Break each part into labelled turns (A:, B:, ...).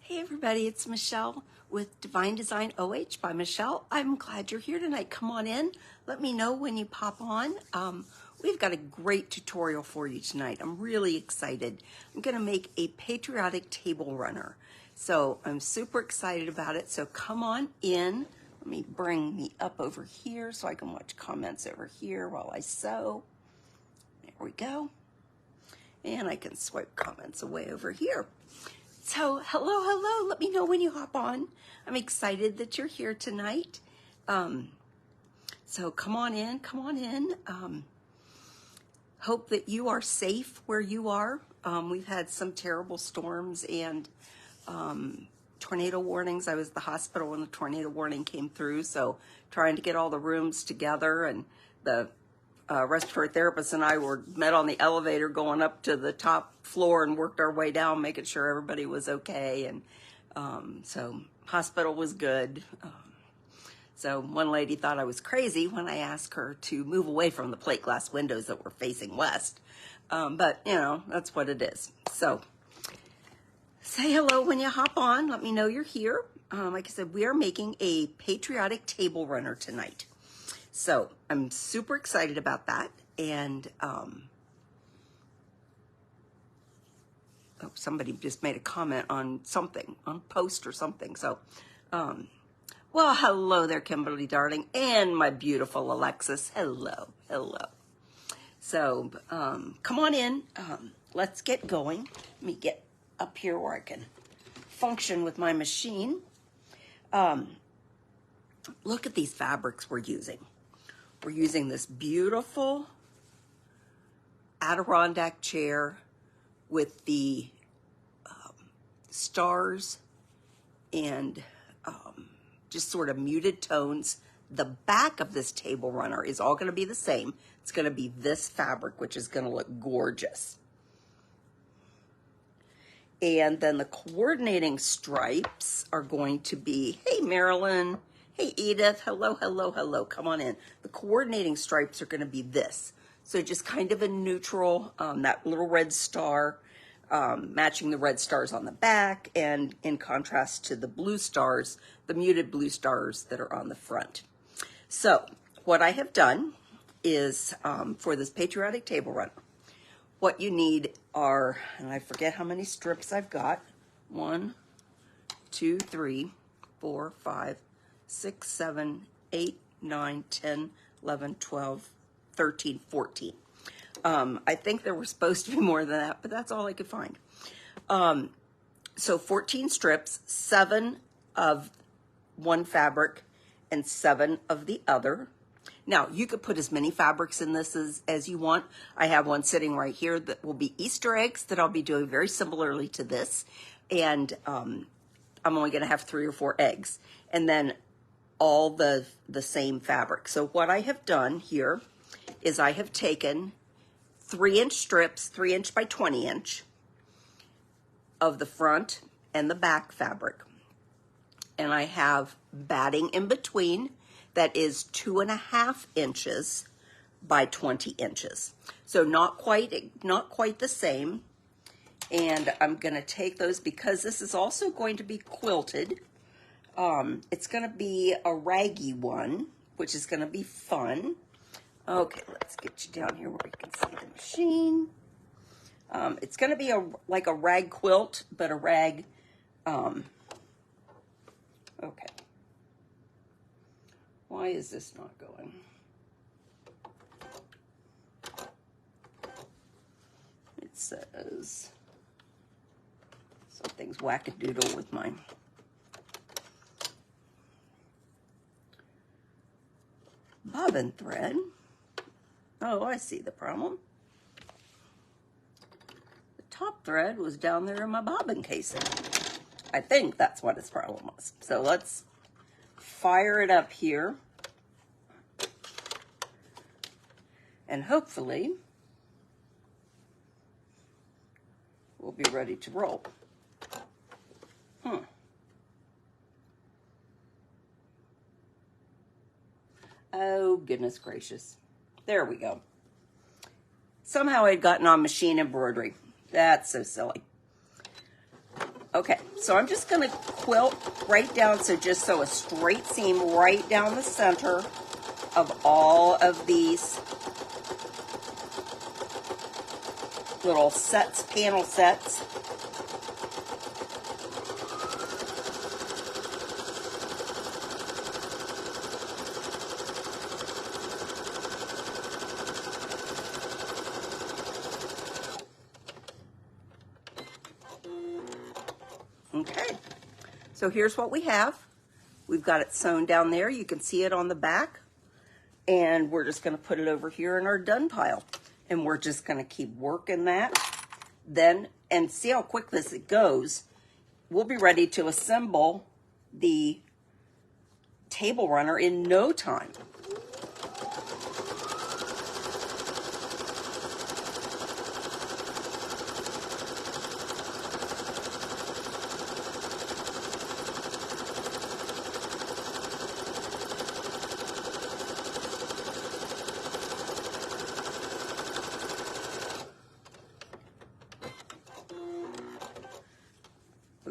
A: Hey everybody, it's Michelle with Divine Design OH by Michelle. I'm glad you're here tonight. Come on in. Let me know when you pop on. We've got a great tutorial for you tonight. I'm really excited. I'm going to make a patriotic table runner. So I'm super excited about it. So come on in. Let me bring me up over here so I can watch comments over here while I sew. There we go. And I can swipe comments away over here. So hello, let me know when you hop on. I'm excited that you're here tonight. So come on in. Hope that you are safe where you are. We've had some terrible storms and tornado warnings. I was at the hospital when the tornado warning came through, so trying to get all the rooms together, and the respiratory therapist and I were met on the elevator going up to the top floor and worked our way down, making sure everybody was okay. And so hospital was good. So one lady thought I was crazy when I asked her to move away from the plate glass windows that were facing west. But you know, that's what it is. So say hello when you hop on. Let me know you're here. Like I said, we are making a patriotic table runner tonight. So I'm super excited about that. And oh, somebody just made a comment on something, on a post or something. So, well, hello there, Kimberly, darling, and my beautiful Alexis. Hello. So come on in. Let's get going. Let me get up here where I can function with my machine. Look at these fabrics we're using. We're using this beautiful Adirondack chair with the stars and just sort of muted tones. The back of this table runner is all going to be the same. It's going to be this fabric, which is going to look gorgeous. And then the coordinating stripes are going to be, hey, Marilyn. Hey, Edith, hello. Come on in. The coordinating stripes are going to be this. So just kind of a neutral, that little red star, matching the red stars on the back, and in contrast to the blue stars, the muted blue stars that are on the front. So what I have done is, for this patriotic table runner, what you need are, and I forget how many strips I've got, 1, 2, 3, 4, 5, 6, 7, 8, 9, 10, 11, 12, 13, 14. I think there were supposed to be more than that, but that's all I could find. So 14 strips, 7 of one fabric and 7 of the other. Now, you could put as many fabrics in this as you want. I have one sitting right here that will be Easter eggs that I'll be doing very similarly to this. And I'm only going to have 3 or 4 eggs. And then all the same fabric. So what I have done here is I have taken 3-inch strips, 3-inch by 20-inch of the front and the back fabric. And I have batting in between that is 2.5 inches by 20 inches. So not quite the same. And I'm going to take those because this is also going to be quilted. It's going to be a raggy one, which is going to be fun. Okay, let's get you down here where you can see the machine. It's going to be like a rag quilt, but a rag. Okay. Why is this not going? It says something's wackadoodle with mine. Bobbin thread. Oh, I see the problem. The top thread was down there in my bobbin casing. I think that's what its problem was. So let's fire it up here. And hopefully we'll be ready to roll. Oh, goodness gracious. There we go. Somehow I'd gotten on machine embroidery. That's so silly. Okay, so I'm just going to quilt right down, so just sew a straight seam right down the center of all of these little sets, panel sets. Okay, so here's what we have. We've got it sewn down there. You can see it on the back. And we're just going to put it over here in our done pile. And we're just going to keep working that. Then, and see how quick this goes. We'll be ready to assemble the table runner in no time.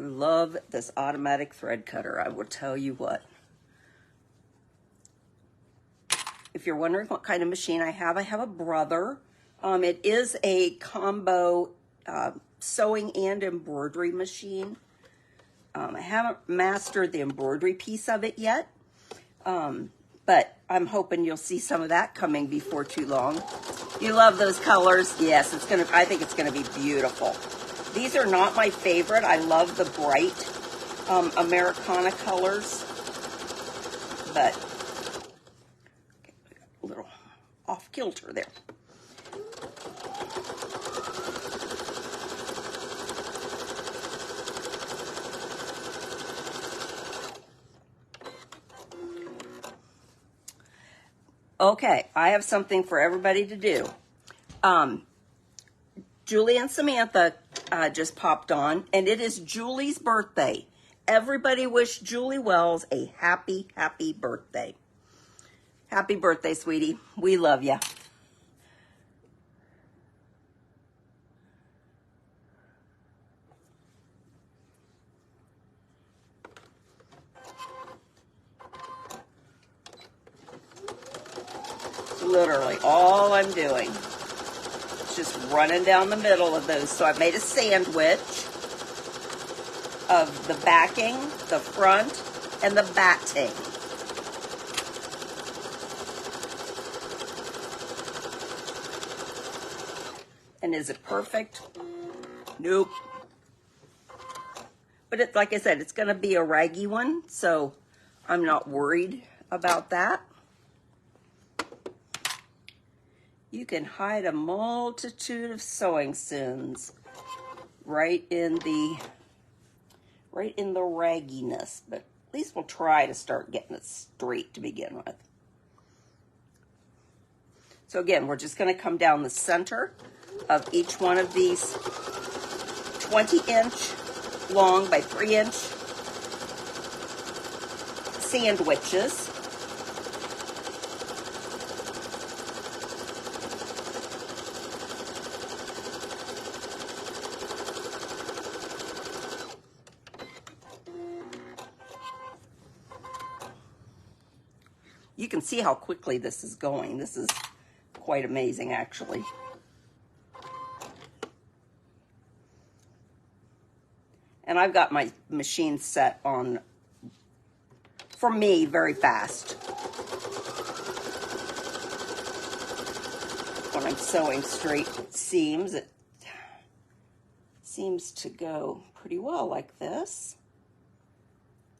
A: Love this automatic thread cutter, I will tell you what. If you're wondering what kind of machine I have a Brother. It is a combo sewing and embroidery machine. I haven't mastered the embroidery piece of it yet, but I'm hoping you'll see some of that coming before too long. You love those colors? Yes, I think it's gonna be beautiful. These are not my favorite. I love the bright Americana colors, but okay, a little off kilter there. Okay, I have something for everybody to do. Julie and Samantha just popped on, and it is Julie's birthday. Everybody wish Julie Wells a happy, happy birthday. Happy birthday, sweetie. We love you. Literally all I'm doing. Just running down the middle of those. So I've made a sandwich of the backing, the front, and the batting. And is it perfect? Nope. But it's, like I said, it's going to be a raggy one, so I'm not worried about that. You can hide a multitude of sewing sins right in the ragginess, but at least we'll try to start getting it straight to begin with. So again, we're just going to come down the center of each one of these 20-inch long by 3-inch sandwiches. You can see how quickly this is going. This is quite amazing, actually. And I've got my machine set on, for me, very fast. When I'm sewing straight seams, it seems to go pretty well like this.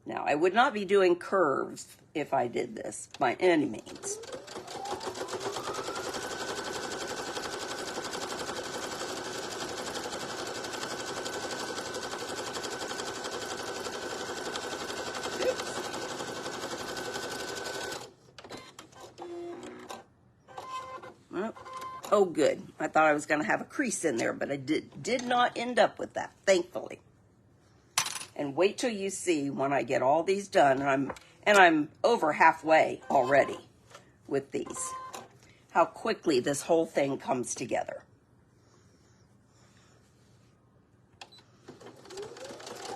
A: Now, I would not be doing curves if I did this by any means. Oh, good. I thought I was going to have a crease in there, but I did not end up with that, thankfully. And wait till you see when I get all these done, and I'm over halfway already with these, how quickly this whole thing comes together.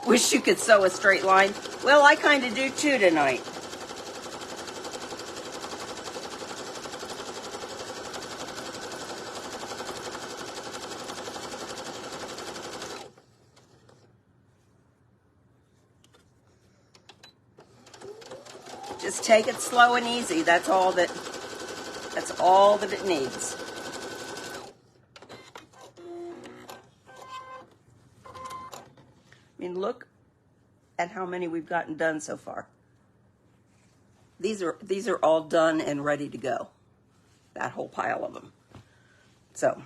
A: Wish you could sew a straight line. Well, I kind of do too tonight. Just take it slow and easy. That's all that it needs. I mean, look at how many we've gotten done so far. These are all done and ready to go. That whole pile of them. So,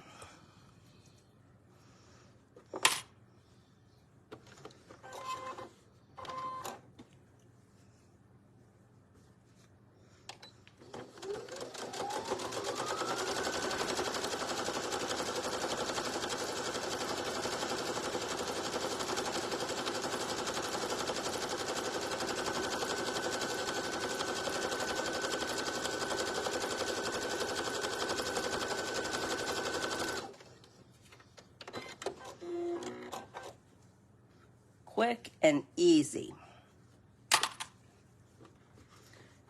A: quick and easy.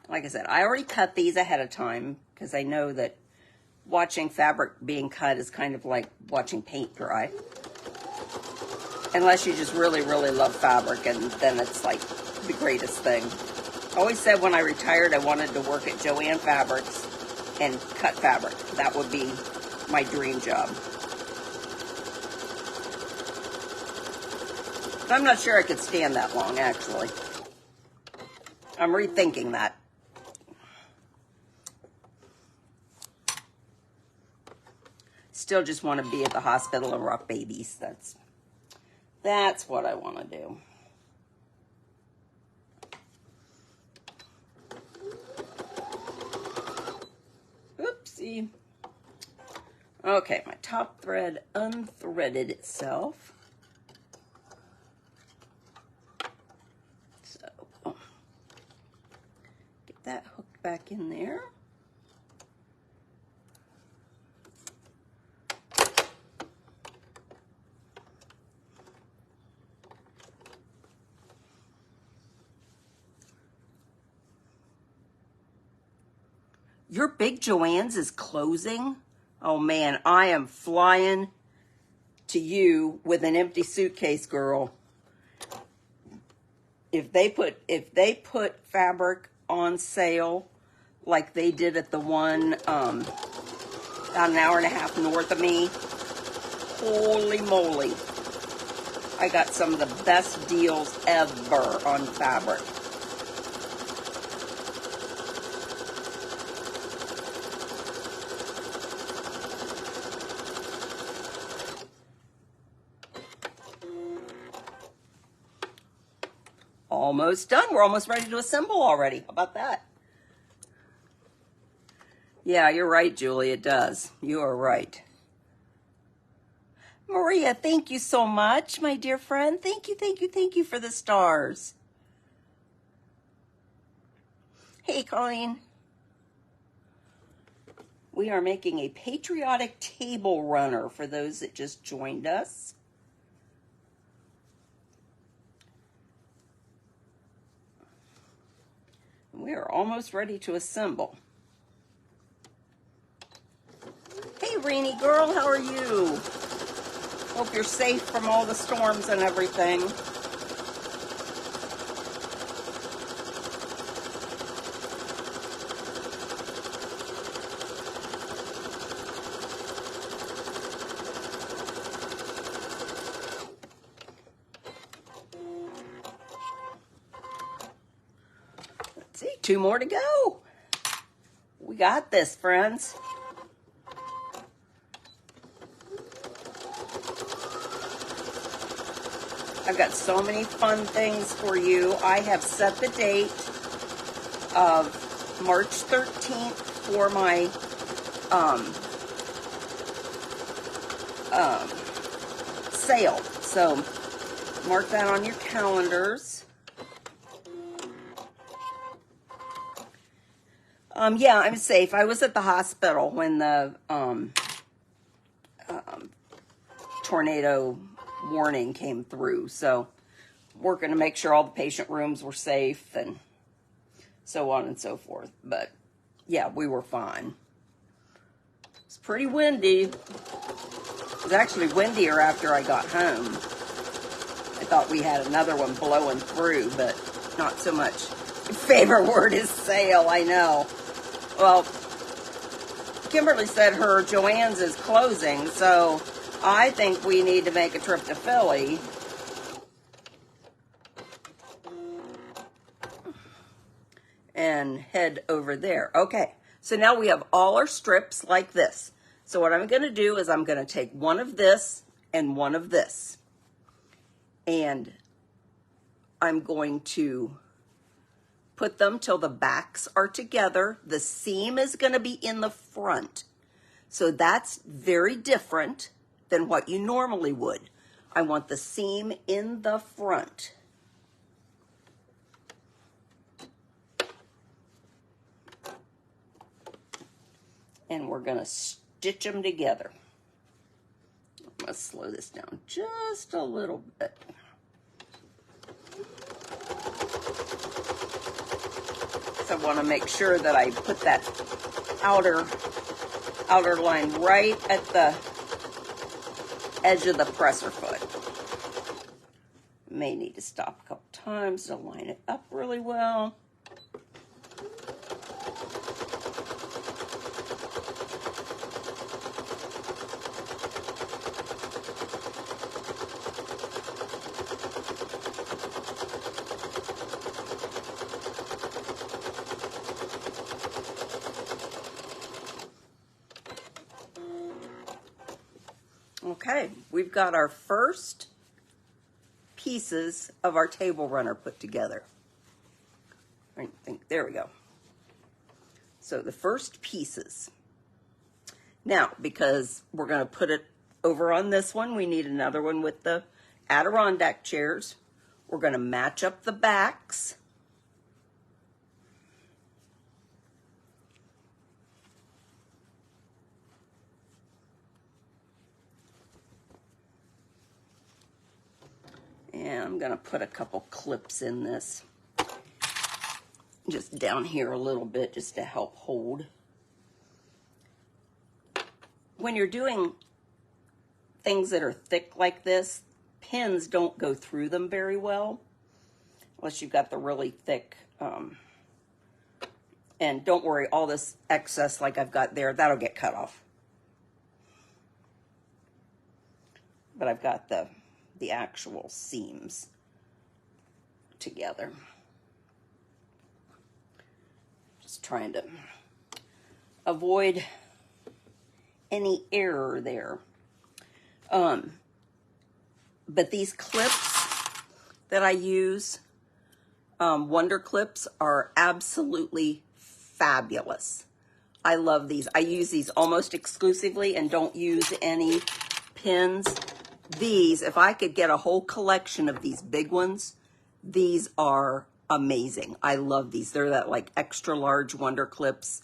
A: Like I said, I already cut these ahead of time because I know that watching fabric being cut is kind of like watching paint dry. Unless you just really, really love fabric, and then it's like the greatest thing. I always said when I retired I wanted to work at Joann Fabrics and cut fabric. That would be my dream job. I'm not sure I could stand that long, actually. I'm rethinking that. Still just want to be at the hospital and rock babies. That's what I want to do. Oopsie. Okay, my top thread unthreaded itself. So, get that hooked back in there. Your big Joann's is closing? Oh man, I am flying to you with an empty suitcase, girl. If they put fabric on sale like they did at the one about an hour and a half north of me, holy moly. I got some of the best deals ever on fabric. Almost done. We're almost ready to assemble already. How about that? Yeah, you're right, Julie. It does. You are right. Maria, thank you so much, my dear friend. Thank you, thank you, thank you for the stars. Hey, Colleen. We are making a patriotic table runner for those that just joined us. We are almost ready to assemble. Hey, Rainy girl, how are you? Hope you're safe from all the storms and everything. Let's see, 2 more to go. We got this, friends. I've got so many fun things for you. I have set the date of March 13th for my sale. So mark that on your calendars. Yeah, I'm safe. I was at the hospital when the tornado warning came through. So working to make sure all the patient rooms were safe and so on and so forth. But yeah, we were fine. It's pretty windy. It was actually windier after I got home. I thought we had another one blowing through, but not so much. Favorite word is sail, I know. Well, Kimberly said her Joann's is closing, so I think we need to make a trip to Philly. And head over there. Okay, so now we have all our strips like this. So what I'm going to do is I'm going to take one of this and one of this. And I'm going to put them till the backs are together. The seam is going to be in the front. So that's very different than what you normally would. I want the seam in the front. And we're going to stitch them together. I'm going to slow this down just a little bit. So I want to make sure that I put that outer line right at the edge of the presser foot. May need to stop a couple times to line it up really well. Okay, we've got our first pieces of our table runner put together. I think, there we go. So the first pieces. Now, because we're going to put it over on this one, we need another one with the Adirondack chairs. We're going to match up the backs. And I'm going to put a couple clips in this, just down here a little bit, just to help hold. When you're doing things that are thick like this, pins don't go through them very well, unless you've got the really thick, and don't worry, all this excess like I've got there, that'll get cut off. But I've got the actual seams together. Just trying to avoid any error there. But these clips that I use, Wonder Clips, are absolutely fabulous. I love these. I use these almost exclusively and don't use any pins. These, if I could get a whole collection of these big ones, these are amazing. I love these. They're that like extra large Wonder Clips,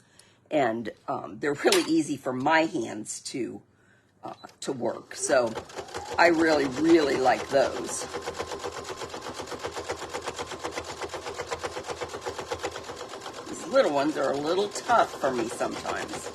A: and they're really easy for my hands to work. So I really, really like those. These little ones are a little tough for me sometimes.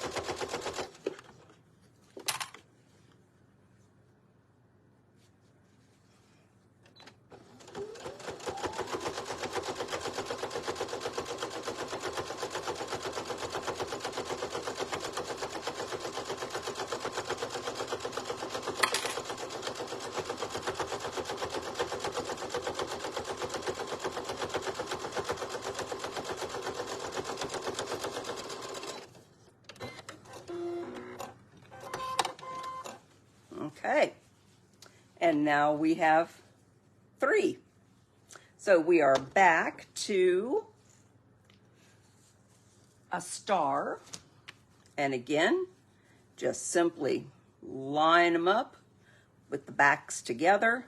A: Okay, and now we have 3. So we are back to a star, and again, just simply line them up with the backs together.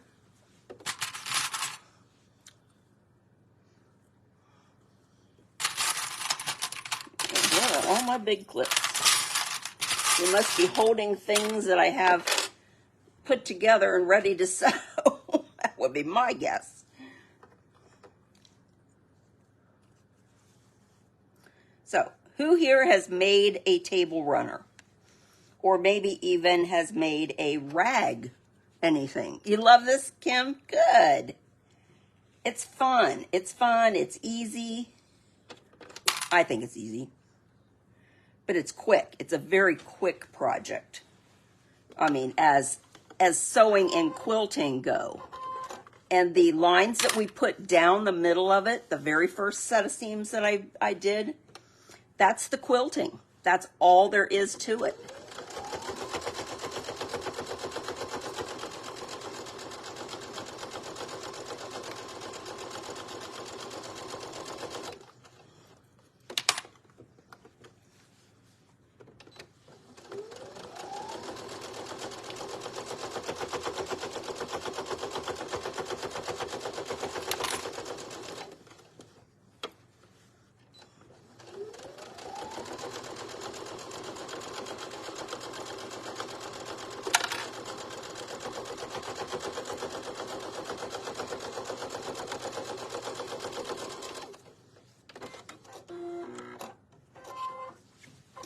A: And here are all my big clips. You must be holding things that I have put together and ready to sew. That would be my guess. So, who here has made a table runner? Or maybe even has made a rag anything? You love this, Kim? Good. It's fun. It's fun. It's easy. I think it's easy. But it's quick. It's a very quick project. I mean, as sewing and quilting go. And the lines that we put down the middle of it, the very first set of seams that I did, that's the quilting. That's all there is to it.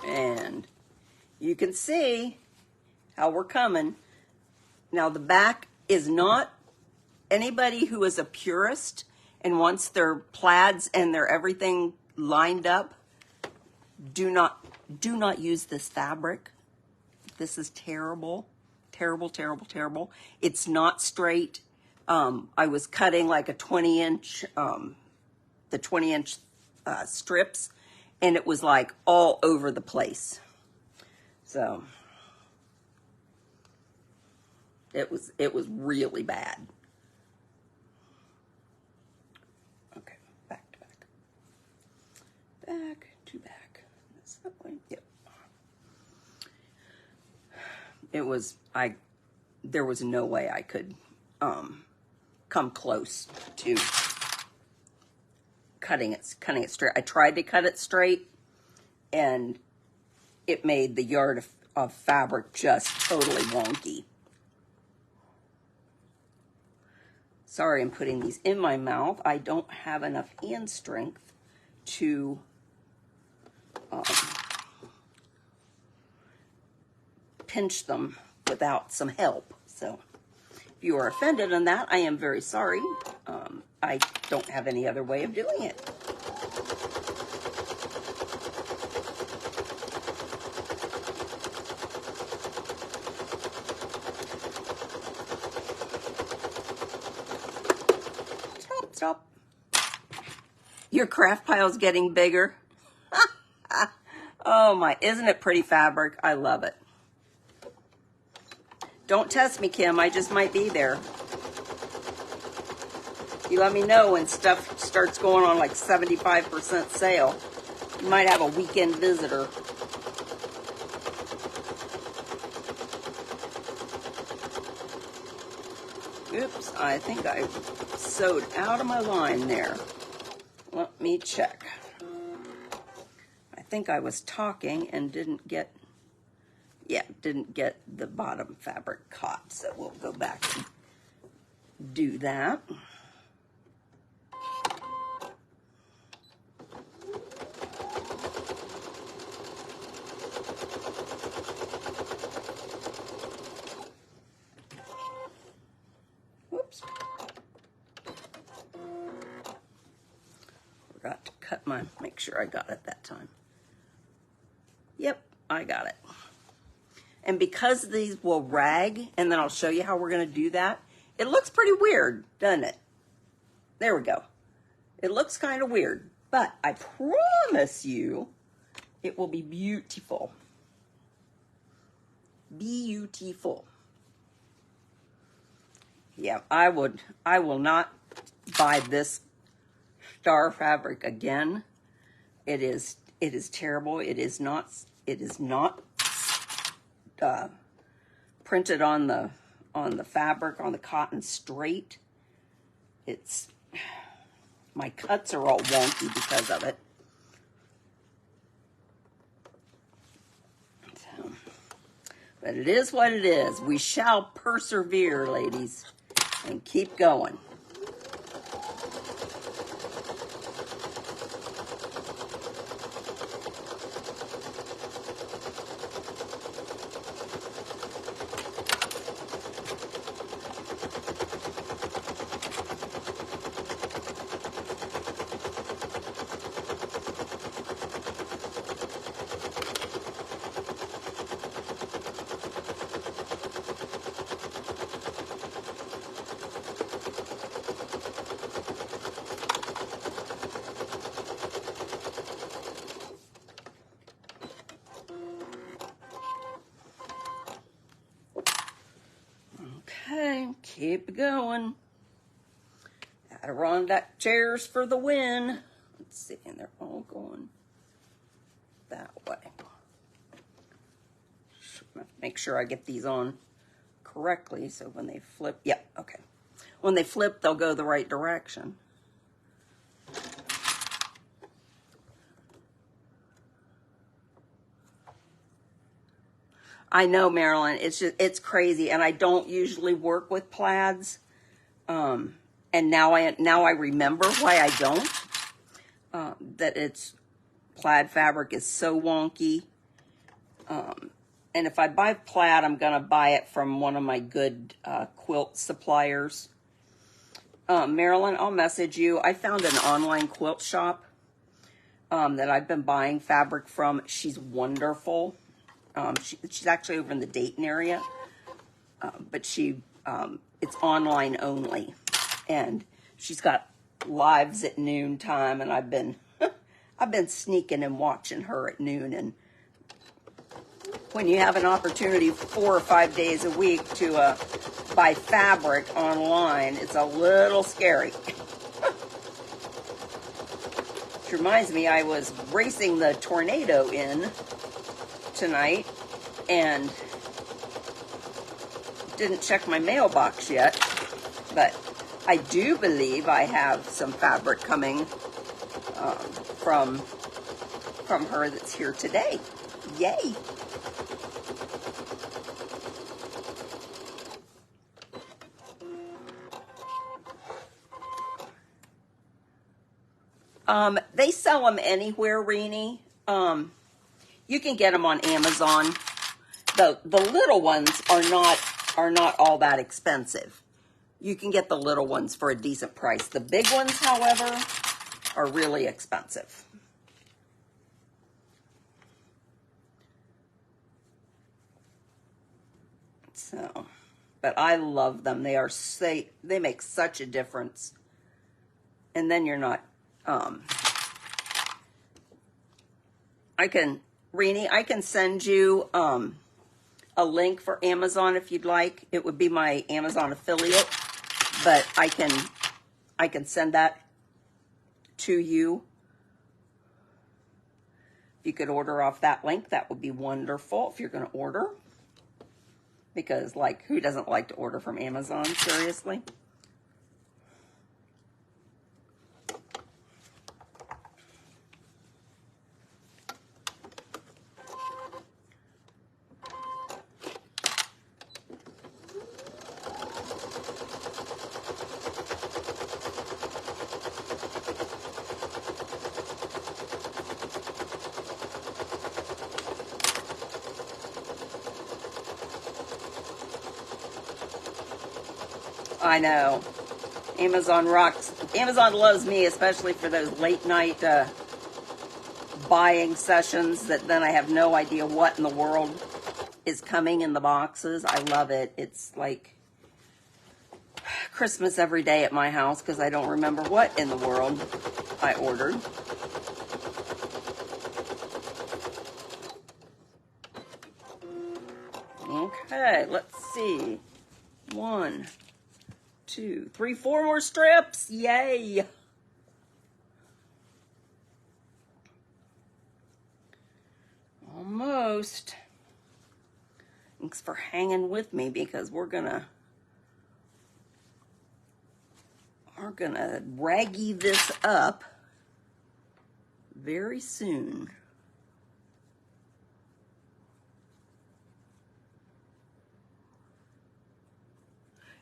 A: And you can see how we're coming. Now the back is not, anybody who is a purist and wants their plaids and their everything lined up, do not use this fabric. This is terrible, terrible, terrible, terrible. It's not straight. I was cutting like a 20-inch, the 20-inch strips, and it was like all over the place. So it was really bad. Okay, back to back. Back to back. That's that way. Yep. It was, there was no way I could come close to cutting it straight. I tried to cut it straight, and it made the yard of fabric just totally wonky. Sorry, I'm putting these in my mouth. I don't have enough hand strength to pinch them without some help. So if you are offended on that, I am very sorry. I don't have any other way of doing it. Stop. Your craft pile's getting bigger. Oh my, isn't it pretty fabric? I love it. Don't test me, Kim. I just might be there. You let me know when stuff starts going on like 75% sale. You might have a weekend visitor. Oops, I think I sewed out of my line there. Let me check. I think I was talking and didn't get the bottom fabric caught, so we'll go back and do that. Whoops. Forgot to cut mine, make sure I got it that time. Yep, I got it. And because these will rag, and then I'll show you how we're going to do that, it looks pretty weird, doesn't it? There we go. It looks kind of weird, but I promise you it will be beautiful. Beautiful. Yeah, I will not buy this star fabric again. It is terrible. It is not printed on the fabric, on the cotton straight. My cuts are all wonky because of it. So, but it is what it is. We shall persevere, ladies, and keep going. keep going. Adirondack chairs for the win. Let's see, and they're all going that way. Make sure I get these on correctly so when they flip, yep, okay. When they flip, they'll go the right direction. I know, Marilyn, it's crazy, and I don't usually work with plaids. And now I remember why I don't. That it's plaid fabric is so wonky. And if I buy plaid, I'm gonna buy it from one of my good quilt suppliers. Marilyn, I'll message you. I found an online quilt shop that I've been buying fabric from. She's wonderful. She's actually over in the Dayton area, but it's online only, and she's got lives at noon time, and I've been sneaking and watching her at noon. And when you have an opportunity 4 or 5 days a week to buy fabric online, it's a little scary. Which reminds me, I was racing the tornado in tonight and didn't check my mailbox yet, but I do believe I have some fabric coming from her that's here today. Yay! They sell them anywhere, Renee. You can get them on Amazon. The little ones are not all that expensive. You can get the little ones for a decent price. The big ones, however, are really expensive. So, but I love them. They make such a difference. And then you're not Renee, I can send you a link for Amazon if you'd like. It would be my Amazon affiliate, but I can send that to you. If you could order off that link, that would be wonderful if you're going to order. Because, like, who doesn't like to order from Amazon? Seriously? I know. Amazon rocks. Amazon loves me, especially for those late night buying sessions that then I have no idea what in the world is coming in the boxes. I love it. It's like Christmas every day at my house because I don't remember what in the world I ordered. Okay, let's see. 1, 2, 3, 4 more strips. Yay! Almost. Thanks for hanging with me because we're gonna raggy this up very soon.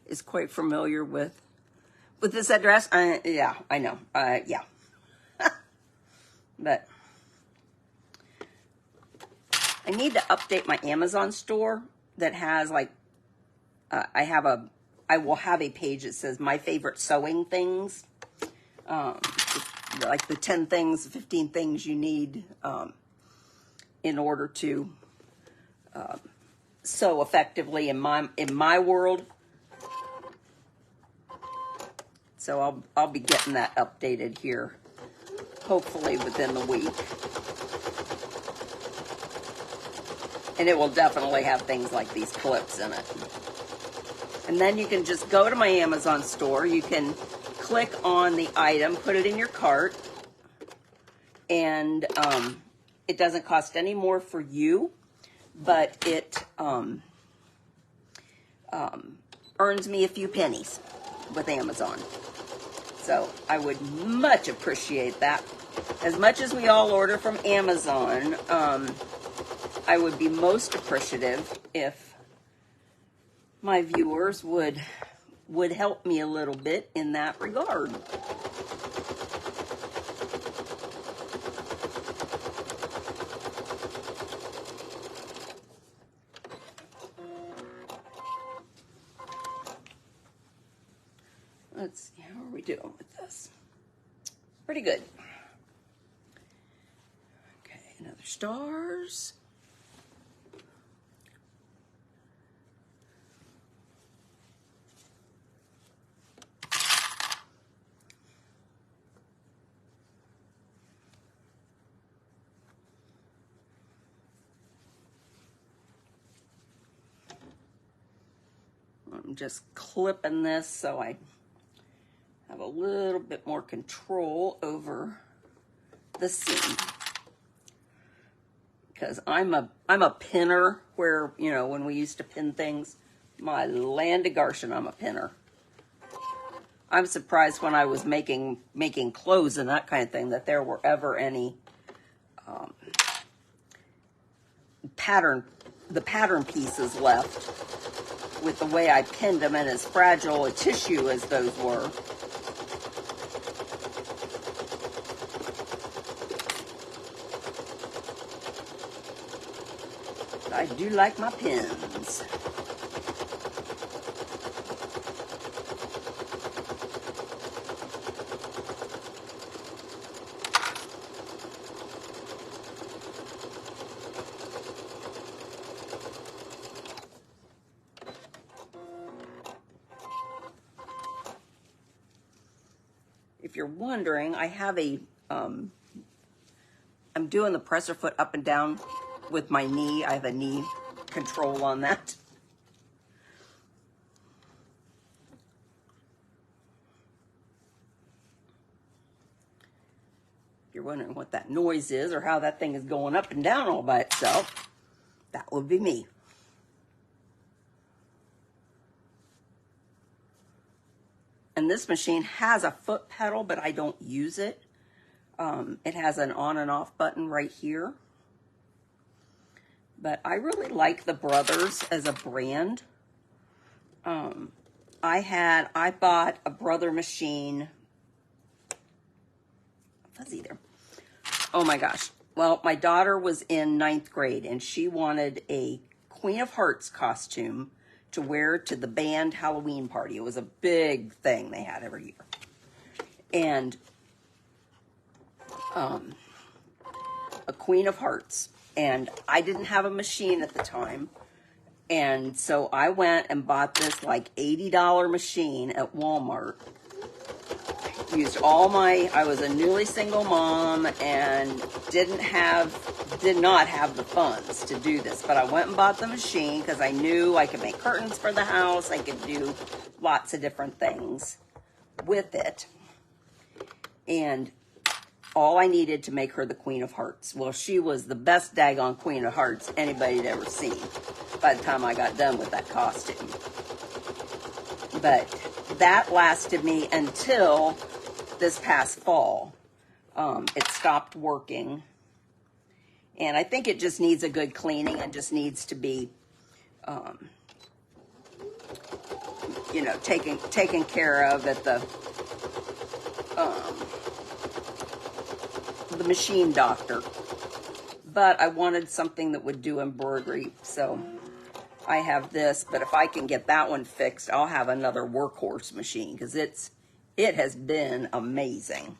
A: Is quite familiar with this address. Yeah, I know. Yeah. But I need to update my Amazon store that has like, I will have a page that says my favorite sewing things. Like the 10 things, 15 things you need in order to sew effectively in my world. So I'll be getting that updated here, hopefully within the week. And it will definitely have things like these clips in it. And then you can just go to my Amazon store. You can click on the item, put it in your cart, and it doesn't cost any more for you, but it earns me a few pennies with Amazon. So I would much appreciate that. As much as we all order from Amazon, I would be most appreciative if my viewers would help me a little bit in that regard. Let's see, how are we doing with this? Pretty good. Okay, another stars. I'm just clipping this so I have a little bit more control over the seam, because I'm a pinner, where, you know, when we used to pin things, my land of Garshin, I'm a pinner. I'm surprised when I was making clothes and that kind of thing that there were ever any pattern pieces left with the way I pinned them, and as fragile a tissue as those were. I do like my pins. If you're wondering, I have a, I'm doing the presser foot up and down with my knee. I have a knee control on that. If you're wondering what that noise is or how that thing is going up and down all by itself, that would be me. And this machine has a foot pedal, but I don't use it. It has an on and off button right here. But I really like the Brothers as a brand. I bought a Brother machine. Fuzzy there. Oh my gosh. Well, my daughter was in 9th grade and she wanted a Queen of Hearts costume to wear to the band Halloween party. It was a big thing they had every year. And a Queen of Hearts. And I didn't have a machine at the time. And so I went and bought this like $80 machine at Walmart. Used all I was a newly single mom and did not have the funds to do this. But I went and bought the machine because I knew I could make curtains for the house. I could do lots of different things with it. And all I needed to make her the Queen of Hearts. Well, she was the best daggone Queen of Hearts anybody had ever seen by the time I got done with that costume. But that lasted me until this past fall. It stopped working. And I think it just needs a good cleaning and just needs to be, you know, taken care of at the machine doctor. But I wanted something that would do embroidery, so I have this. But if I can get that one fixed, I'll have another workhorse machine, because it has been amazing.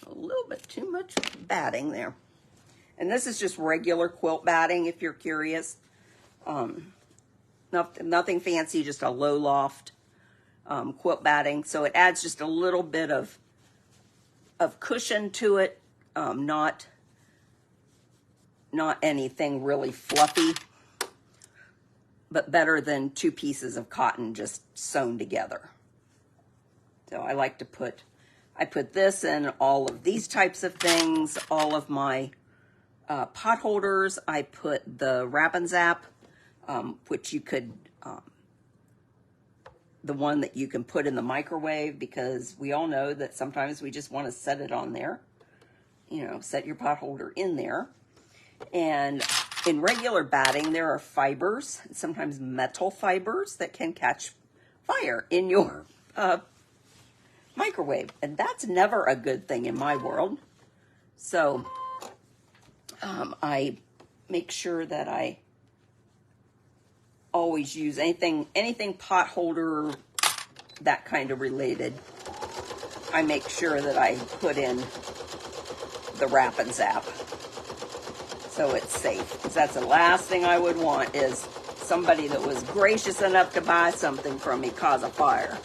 A: A little bit too much batting there. And this is just regular quilt batting, if you're curious. Nothing fancy, just a low loft quilt batting. So it adds just a little bit of cushion to it, not not anything really fluffy, but better than 2 pieces of cotton just sewn together. So I like to I put this in all of these types of things, all of my pot holders. I put the Wrap and Zap, which you could, the one that you can put in the microwave, because we all know that sometimes we just want to set it on there. You know, set your pot holder in there. And in regular batting, there are fibers, sometimes metal fibers, that can catch fire in your microwave. And that's never a good thing in my world. So I make sure that I always use anything pot holder, that kind of related. I make sure that I put in the Wrap and Zap, so it's safe. Because that's the last thing I would want, is somebody that was gracious enough to buy something from me cause a fire.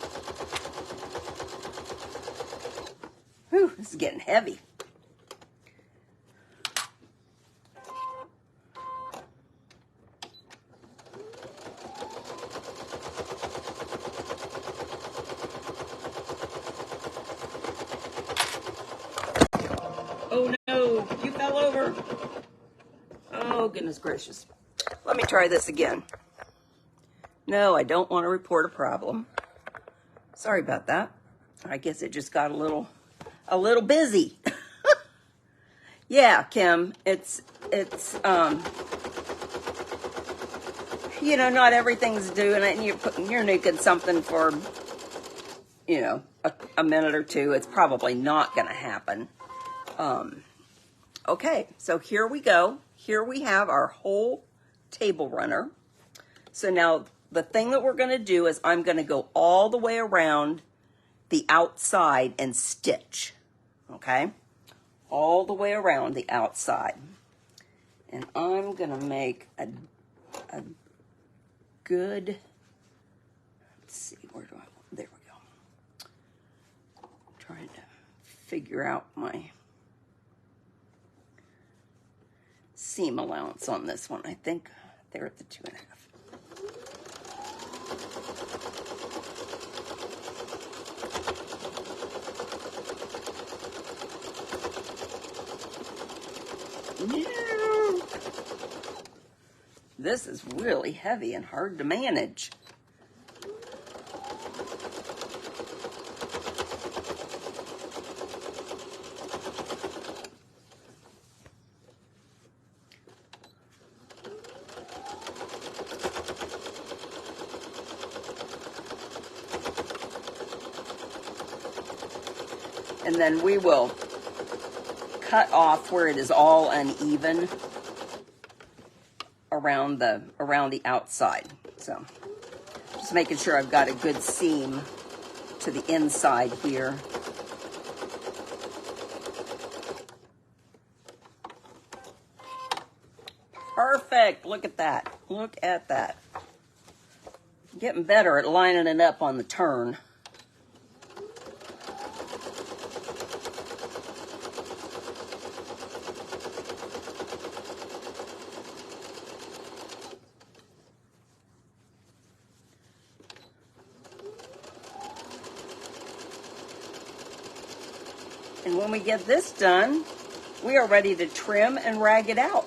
A: Whew, this is getting heavy. Oh no, you fell over. Oh, goodness gracious. Let me try this again. No, I don't want to report a problem. Sorry about that. I guess it just got a little busy. Yeah, Kim, it's you know, not everything's doing it, and you're nuking something for, you know, a minute or two. It's probably not going to happen. Okay, so here we go. Here we have our whole table runner. So now the thing that we're going to do is I'm going to go all the way around the outside and stitch. Okay, all the way around the outside. And I'm going to make a good, let's see, where do I, there we go. I'm trying to figure out my seam allowance on this one. I think they're at the 2.5. No. This is really heavy and hard to manage. And then we will cut off where it is all uneven around the outside. So just making sure I've got a good seam to the inside here. Perfect. Look at that. Look at that. Getting better at lining it up on the turn. And when we get this done, we are ready to trim and rag it out.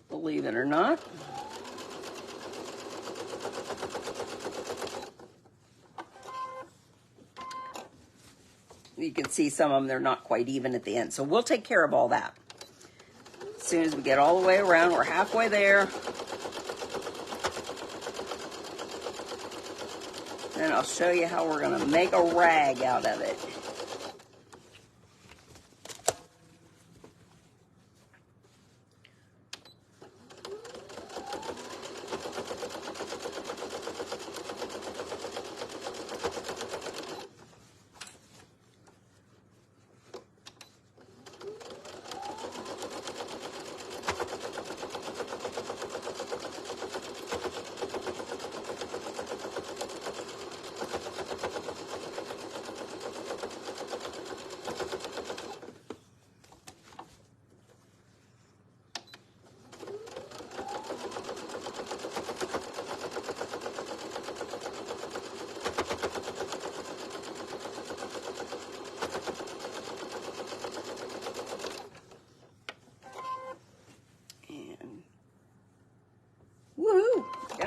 A: Believe it or not. You can see some of them, they're not quite even at the end. So we'll take care of all that. As soon as we get all the way around, we're halfway there. And I'll show you how we're going to make a rag out of it.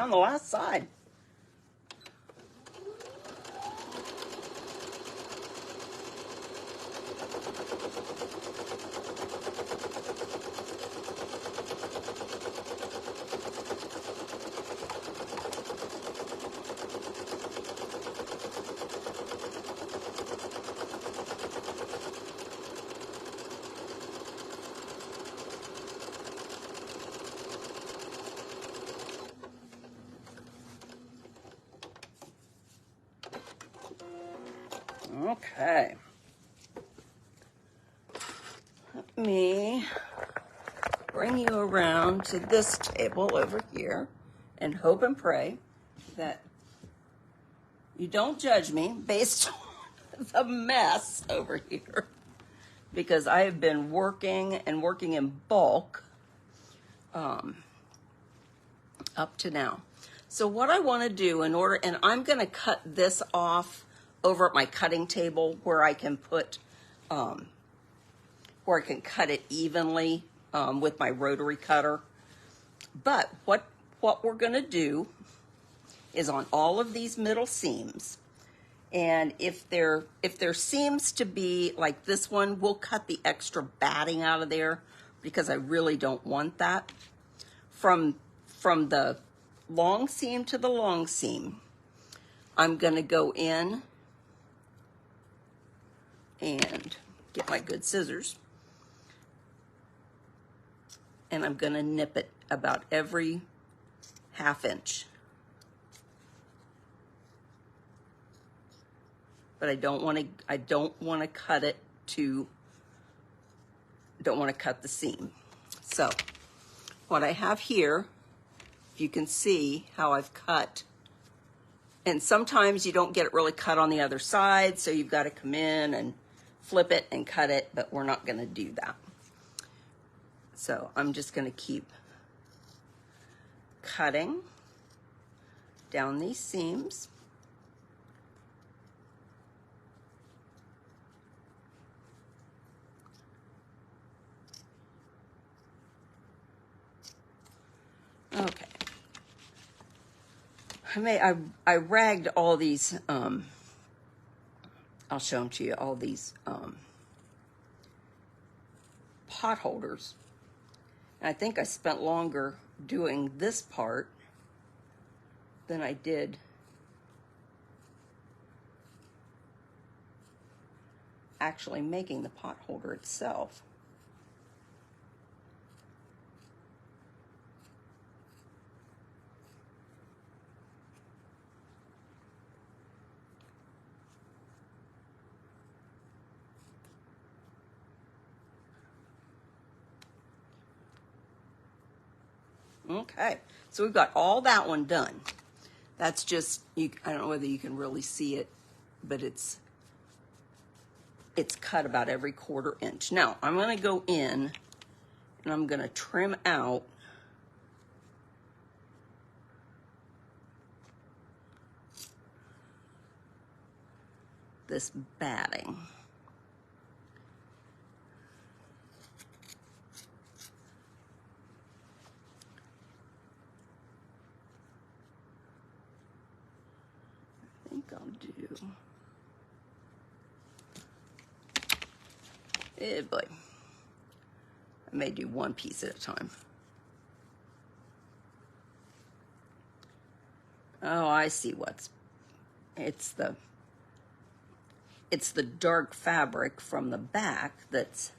A: down the last side. Okay. Let me bring you around to this table over here and hope and pray that you don't judge me based on the mess over here, because I have been working in bulk up to now. So what I want to do and I'm going to cut this off over at my cutting table where I can put, where I can cut it evenly with my rotary cutter. But what we're going to do is on all of these middle seams, and if there seems to be like this one, we'll cut the extra batting out of there because I really don't want that. From the long seam to the long seam, I'm going to go in and get my good scissors, and I'm going to nip it about every ½ inch. But I don't want to cut it to, don't want to cut the seam. So what I have here, you can see how I've cut, and sometimes you don't get it really cut on the other side, so you've got to come in and flip it and cut it, but we're not going to do that. So I'm just going to keep cutting down these seams. Okay. I ragged all these, I'll show them to you, all these pot holders. And I think I spent longer doing this part than I did actually making the pot holder itself. Okay, so we've got all that one done. That's just, I don't know whether you can really see it, but it's cut about every ½ inch. Now, I'm going to go in and I'm going to trim out this batting. I think I'll do, boy, I may do one piece at a time. Oh, I see it's the dark fabric from the back that's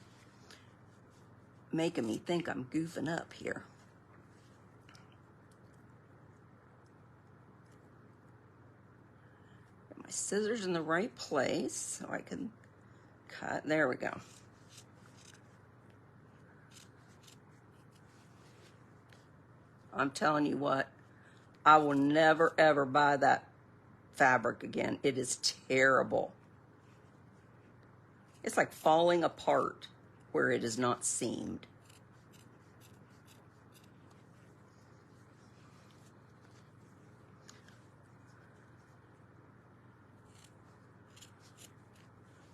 A: making me think I'm goofing up here. Get my scissors in the right place so I can cut. There we go. I'm telling you what, I will never ever buy that fabric again. It is terrible. It's like falling apart where it is not seamed.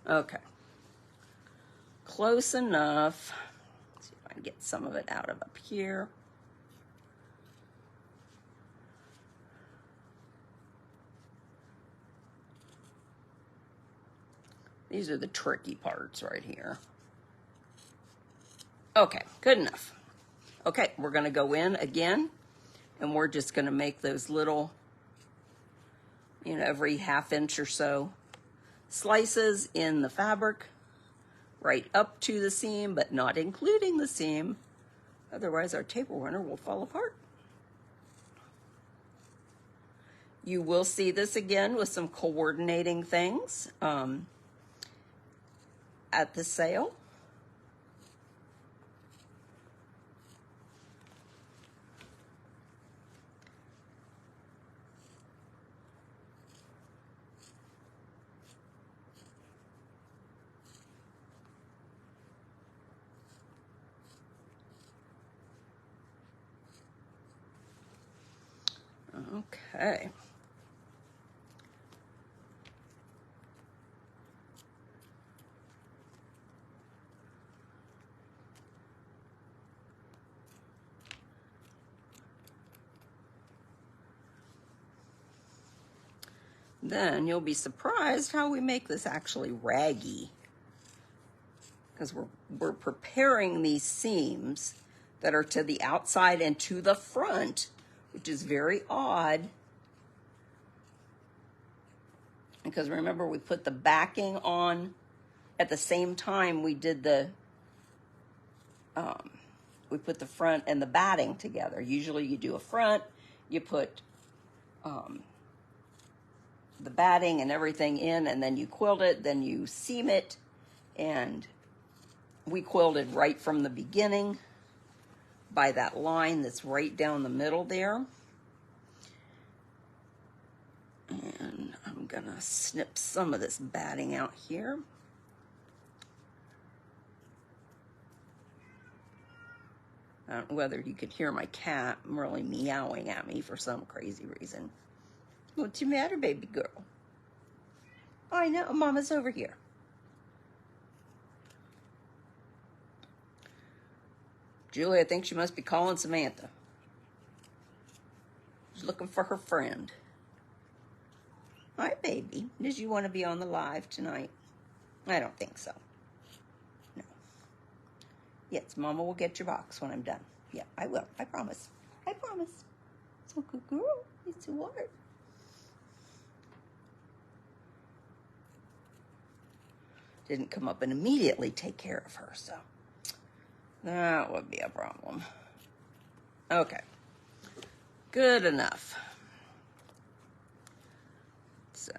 A: Okay. Close enough. Let's see if I can get some of it out of up here. These are the tricky parts right here. Okay, good enough. Okay, we're gonna go in again, and we're just gonna make those little, you know, every ½ inch or so slices in the fabric, right up to the seam, but not including the seam. Otherwise, our table runner will fall apart. You will see this again with some coordinating things at the sale. Okay. Then you'll be surprised how we make this actually raggy, because we're preparing these seams that are to the outside and to the front, which is very odd. Because remember, we put the backing on at the same time we did the, we put the front and the batting together. Usually you do a front, you put the batting and everything in, and then you quilt it, then you seam it, and we quilted right from the beginning by that line that's right down the middle there. And I'm gonna snip some of this batting out here. I don't know whether you could hear my cat really meowing at me for some crazy reason. What's the matter, baby girl? I know, Mama's over here. Julie, I think she must be calling Samantha. She's looking for her friend. Hi, baby. Did you want to be on the live tonight? I don't think so. No. Yes, Mama will get your box when I'm done. Yeah, I will. I promise. I promise. So good girl. It's so hard. Didn't come up and immediately take care of her, so that would be a problem. Okay. Good enough. So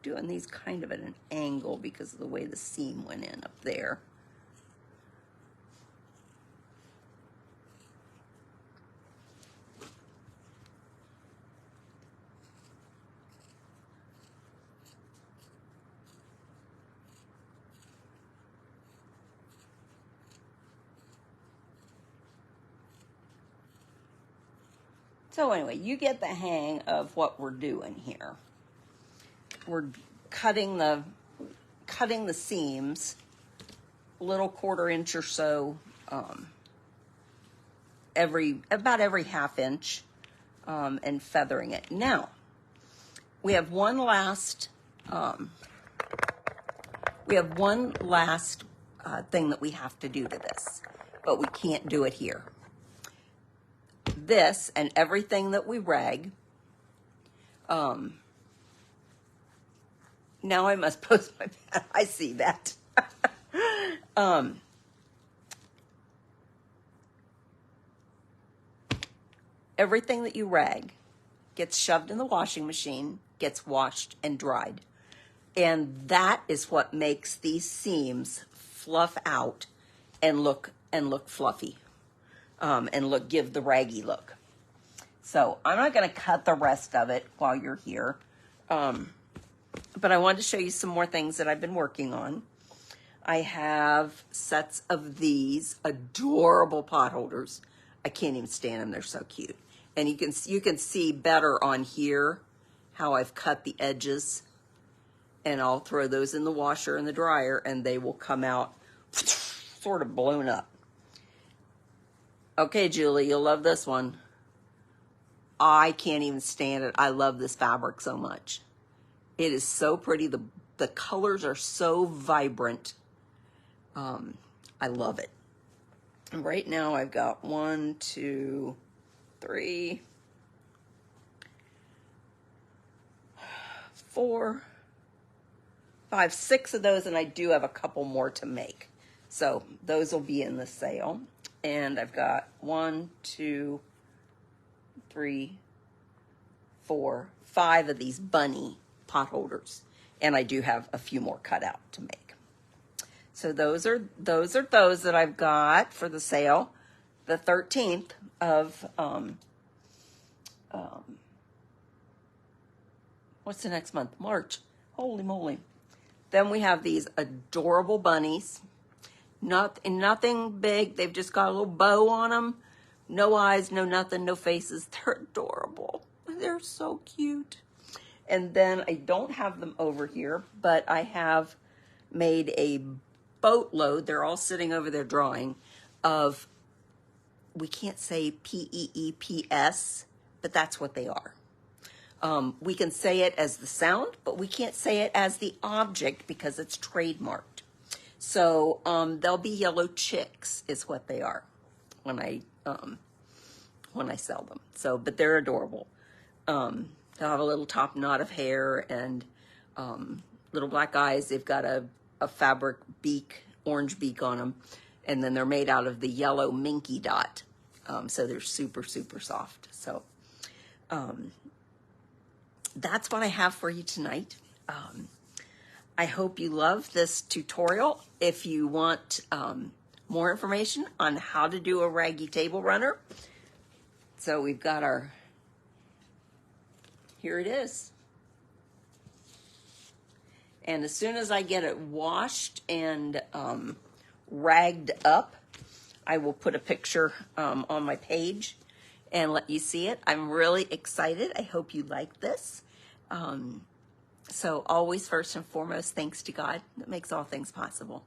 A: doing these kind of at an angle because of the way the seam went in up there. So anyway, you get the hang of what we're doing here. We're cutting the seams, a little ½ inch or so, about every ½ inch, and feathering it. Now, we have one last thing that we have to do to this, but we can't do it here. This and everything that we rag. Now I must post my pad. I see that. Everything that you rag gets shoved in the washing machine, gets washed and dried. And that is what makes these seams fluff out and look fluffy. And give the raggy look. So I'm not going to cut the rest of it while you're here. But I wanted to show you some more things that I've been working on. I have sets of these adorable pot holders. I can't even stand them. They're so cute. And you can see better on here how I've cut the edges. And I'll throw those in the washer and the dryer, and they will come out sort of blown up. Okay, Julie, you'll love this one. I can't even stand it. I love this fabric so much. It is so pretty. The colors are so vibrant. I love it. And right now I've got 1, 2, 3, 4, 5, 6 of those, and I do have a couple more to make. So those will be in the sale. And I've got 1, 2, 3, 4, 5 of these bunny pot holders. And I do have a few more cut out to make. So those are those that I've got for the sale. The 13th of what's the next month? March. Holy moly. Then we have these adorable bunnies. Nothing big. They've just got a little bow on them. No eyes, no nothing, no faces. They're adorable. They're so cute. And then I don't have them over here, but I have made a boatload. They're all sitting over there drawing of, we can't say P-E-E-P-S, but that's what they are. We can say it as the sound, but we can't say it as the object because it's trademarked. So they'll be yellow chicks is what they are when I sell them. So, but they're adorable. They'll have a little top knot of hair and little black eyes. They've got a fabric beak, orange beak on them, and then they're made out of the yellow minky dot. So they're super, super soft. So that's what I have for you tonight. I hope you love this tutorial. If you want more information on how to do a raggy table runner, so we've got our, here it is. And as soon as I get it washed and ragged up, I will put a picture on my page and let you see it. I'm really excited. I hope you like this. So always, first and foremost, thanks to God that makes all things possible.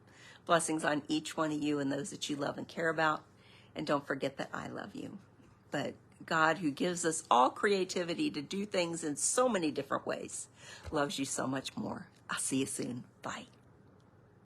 A: Blessings on each one of you and those that you love and care about. And don't forget that I love you. But God, who gives us all creativity to do things in so many different ways, loves you so much more. I'll see you soon. Bye.